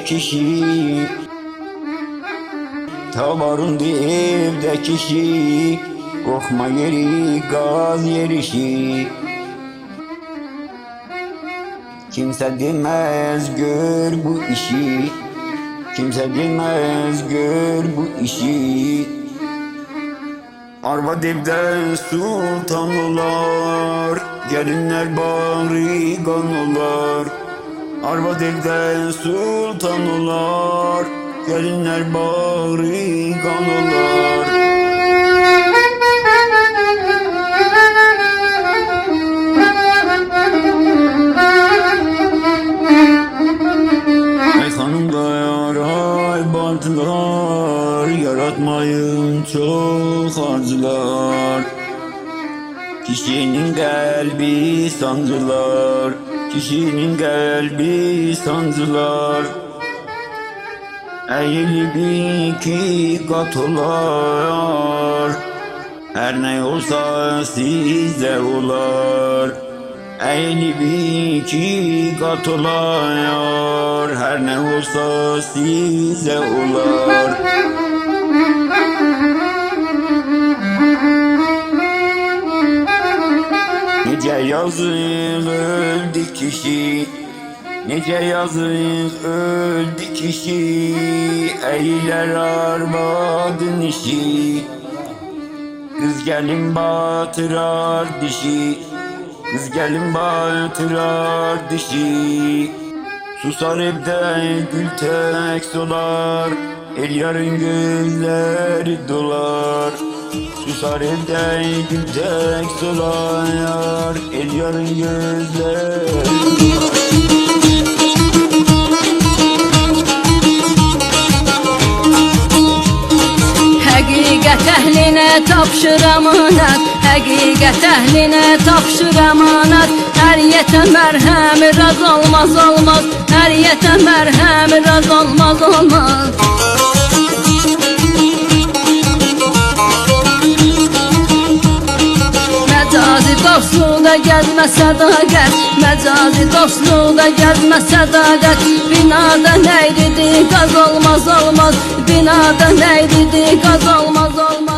kişi, tavarında evde kişi, korkma yeri gaz yerişi. Kimse demez gör bu işi, kimse demez gör bu işi. Arvad evde sultan olar, gelinler barigan olar. Arvad evde sultan olar, gelinler barigan olar. Ey hanımda yaray bardılar, yaratmayın çok arzular. Kişinin kalbi sancılar, kişinin kalbi sancılar. Eğilip iki kat olar, her ne olsa size olar. Eğilip iki kat olar, her ne olsa size olar. Nece yazık öldü kişi, nece yazık öldü kişi. Eyler arvadın işi, kız gelin batırar dişi, kız gelin batırar dişi. Susar evde gül tek solar, el yarın gözleri dolar. Susar evde gül tek solar, el yarın gözleri dolar. Həqiqət əhlinə tapşır əmanət, həqiqət əhlinə tapşır əmanət. Əriyyətə mərhəm raz olmaz olmaz, əriyyətə mərhəm raz olmaz olmaz. Məcazi dostluqda gəzmə sədaqət, məcazi dostluqda gəzmə sədaqət. Binada neydi qaz olmaz olmaz, binada neydi qaz olmaz olmaz.